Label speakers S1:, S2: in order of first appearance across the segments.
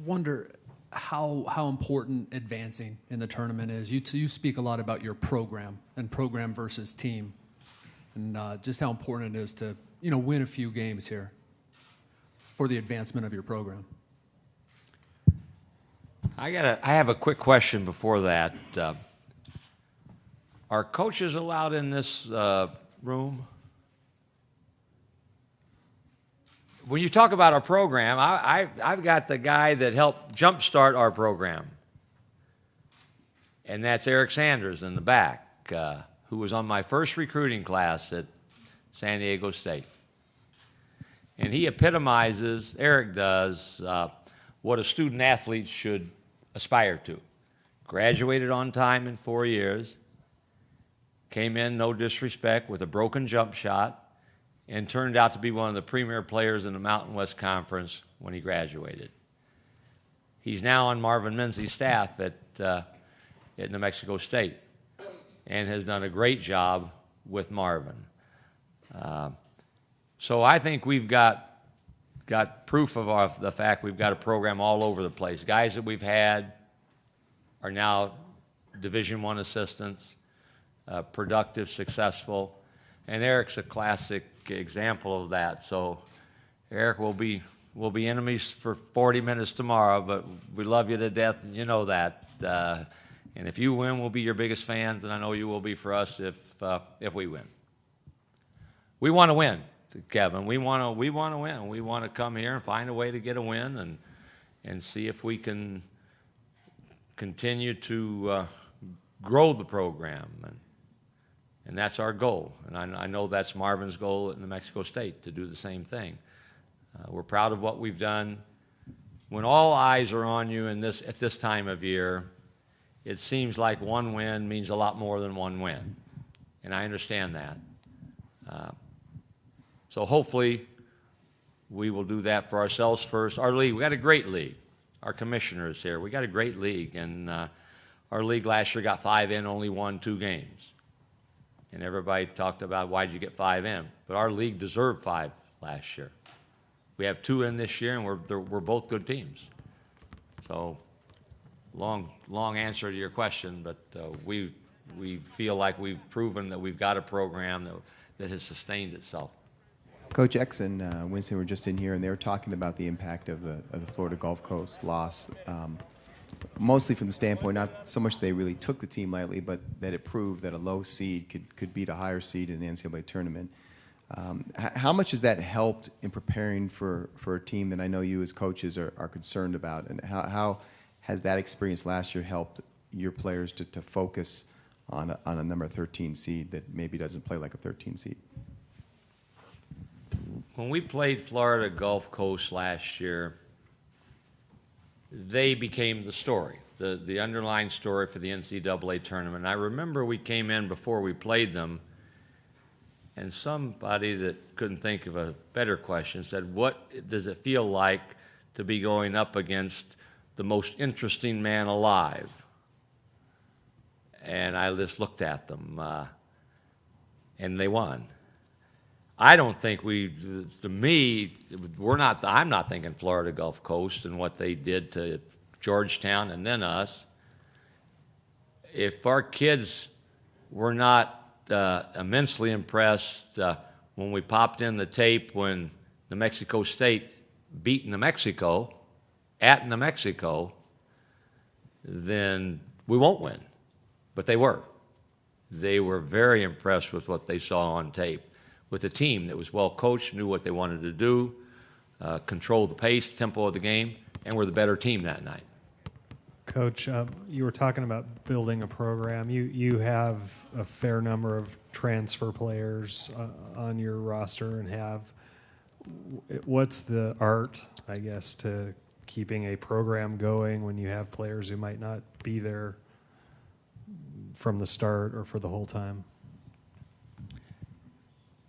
S1: wonder how important advancing in the tournament is. You speak a lot about your program and program versus team, and just how important it is to win a few games here for the advancement of your program.
S2: I have a quick question before that. Are coaches allowed in this room? When you talk about our program, I've got the guy that helped jumpstart our program, and that's Eric Sanders in the back, who was on my first recruiting class at San Diego State. And he epitomizes, Eric does, what a student athlete should aspire to. Graduated on time in 4 years, came in, no disrespect, with a broken jump shot, and turned out to be one of the premier players in the Mountain West Conference when he graduated. He's now on Marvin Menzies' staff at New Mexico State and has done a great job with Marvin. So I think we've got proof of the fact we've got a program all over the place. Guys that we've had are now Division I assistants, productive, successful, and Eric's a classic example of that. So Eric, we'll be enemies for 40 minutes tomorrow, but we love you to death, and you know that. And if you win, we'll be your biggest fans, and I know you will be for us if we win. We want to win, Kevin. We want to win. We want to come here and find a way to get a win and see if we can continue to grow the program. And that's our goal. And I know that's Marvin's goal at New Mexico State, to do the same thing. We're proud of what we've done. When all eyes are on you at this time of year, it seems like one win means a lot more than one win. And I understand that. So hopefully we will do that for ourselves first. Our league, we got a great league. Our commissioners here, we got a great league. And our league last year got 5 in, only won 2 games. And everybody talked about, why did you get 5 in? But our league deserved 5 last year. We have 2 in this year, and we're both good teams. So, long answer to your question, but we feel like we've proven that we've got a program that has sustained itself.
S3: Coach X and Winston were just in here, and they were talking about the impact of the Florida Gulf Coast loss. Mostly from the standpoint, not so much they really took the team lightly, but that it proved that a low seed could beat a higher seed in the NCAA tournament. How much has that helped in preparing for a team that I know you as coaches are concerned about? And how has that experience last year helped your players to focus on a number 13 seed that maybe doesn't play like a 13 seed?
S2: When we played Florida Gulf Coast last year, they became the story, the underlying story for the NCAA tournament. I remember we came in before we played them, and somebody that couldn't think of a better question said, what does it feel like to be going up against the most interesting man alive? And I just looked at them, and they won. I don't think I'm not thinking Florida Gulf Coast and what they did to Georgetown and then us. If our kids were not immensely impressed when we popped in the tape when New Mexico State beat New Mexico at New Mexico, then we won't win. But they were. They were very impressed with what they saw on tape, with a team that was well coached, knew what they wanted to do, controlled the pace, tempo of the game, and were the better team that night.
S4: Coach, you were talking about building a program. You have a fair number of transfer players on your roster and have. What's the art, I guess, to keeping a program going when you have players who might not be there from the start or for the whole time?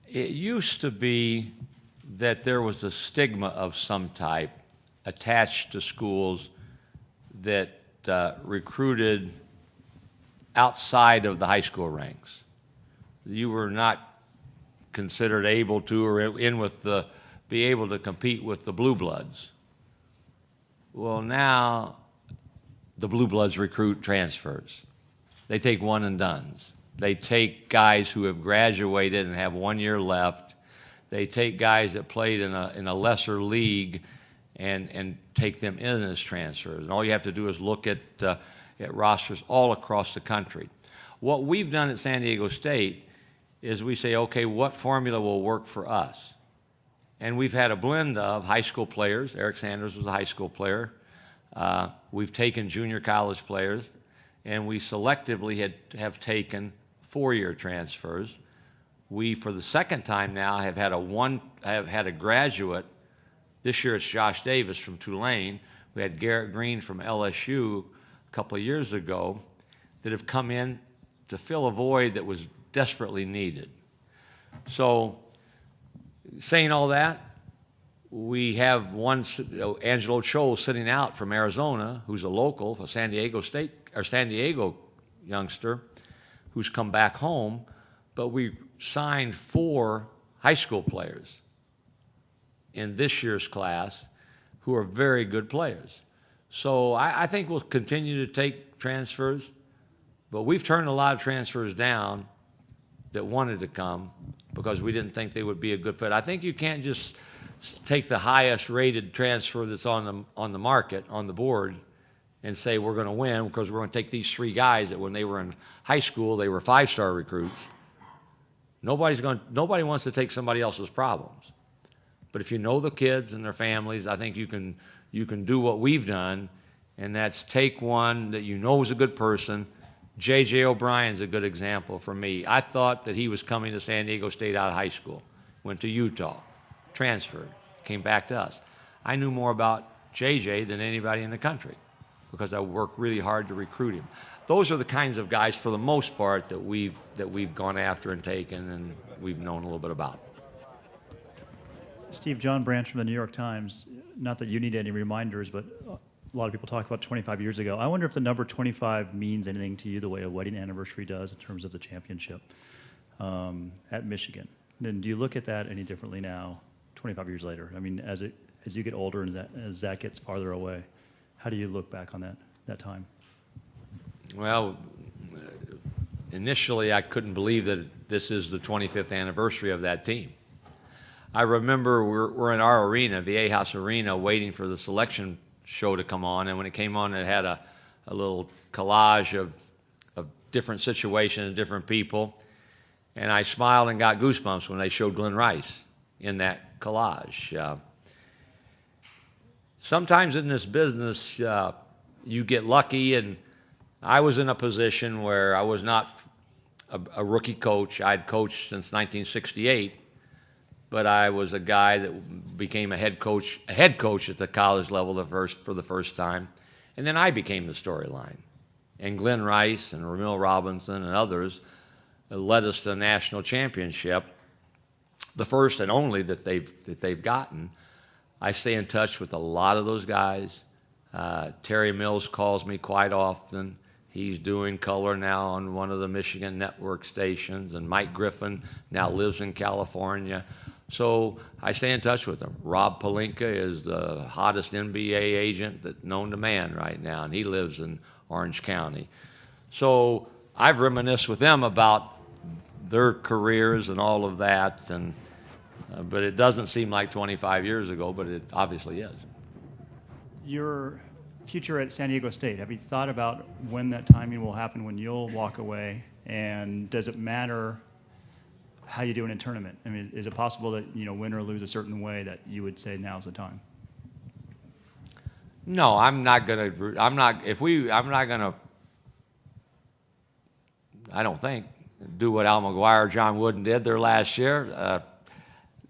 S2: It used to be that there was a stigma of some type attached to schools that recruited outside of the high school ranks. You were not considered able to or be able to compete with the blue bloods. Well, now the Blue Bloods recruit transfers. They take one and dones. They take guys who have graduated and have 1 year left. They take guys that played in a lesser league and take them in as transfers. And all you have to do is look at rosters all across the country. What we've done at San Diego State is we say, okay, what formula will work for us? And we've had a blend of high school players. Eric Sanders was a high school player. We've taken junior college players, and we selectively have taken 4-year transfers. We, for the second time now, have had a graduate. This year it's Josh Davis from Tulane. We had Garrett Green from LSU a couple of years ago that have come in to fill a void that was desperately needed. So, saying all that, we have one, Angelo Cho, sitting out from Arizona, who's a local, a San Diego youngster, who's come back home. But we signed 4 high school players in this year's class who are very good players. So I think we'll continue to take transfers, but we've turned a lot of transfers down that wanted to come because we didn't think they would be a good fit. I think you can't just take the highest rated transfer that's on the market, on the board, and say we're going to win because we're going to take these 3 guys that when they were in high school, they were 5-star recruits. Nobody wants to take somebody else's problems. But if you know the kids and their families, I think you can do what we've done, and that's take one that you know is a good person. J.J. O'Brien's a good example for me. I thought that he was coming to San Diego State out of high school, went to Utah, transferred, came back to us. I knew more about J.J. than anybody in the country because I worked really hard to recruit him. Those are the kinds of guys, for the most part, that we've gone after and taken and we've known a little bit about.
S5: Steve, John Branch from the New York Times, not that you need any reminders, but a lot of people talk about 25 years ago. I wonder if the number 25 means anything to you the way a wedding anniversary does in terms of the championship at Michigan. And do you look at that any differently now, 25 years later? I mean, as you get older and as that gets farther away, how do you look back on that time?
S2: Well, initially I couldn't believe that this is the 25th anniversary of that team. I remember we're in our arena, Viejas Arena, waiting for the selection show to come on, and when it came on, it had a little collage of different situations and different people, and I smiled and got goosebumps when they showed Glenn Rice in that collage. Sometimes in this business, you get lucky, and I was in a position where I was not a rookie coach. I'd coached since 1968, but I was a guy that became a head coach at the college level for the first time, and then I became the storyline. And Glenn Rice and Ramil Robinson and others led us to a national championship, the first and only that they've gotten. I stay in touch with a lot of those guys. Terry Mills calls me quite often. He's doing color now on one of the Michigan network stations, and Mike Griffin now lives in California. So I stay in touch with them. Rob Pelinka is the hottest NBA agent that's known to man right now, and he lives in Orange County. So I've reminisced with them about their careers and all of that, and but it doesn't seem like 25 years ago, but it obviously is.
S5: Your future at San Diego State, have you thought about when that timing will happen, when you'll walk away, and does it matter how you do in a tournament? I mean, is it possible that, win or lose a certain way, that you would say now's the time?
S2: No, I'm not gonna. I don't think do what Al McGuire, John Wooden did their last year.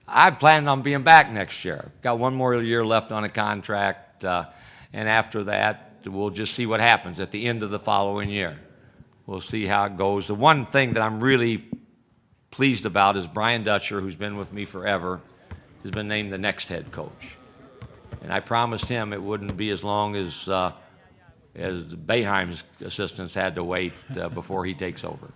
S2: I'm planning on being back next year. Got one more year left on a contract, and after that, we'll just see what happens at the end of the following year. We'll see how it goes. The one thing that I'm really pleased about is Brian Dutcher, who's been with me forever, has been named the next head coach. And I promised him it wouldn't be as long as Boeheim's assistants had to wait before he takes over.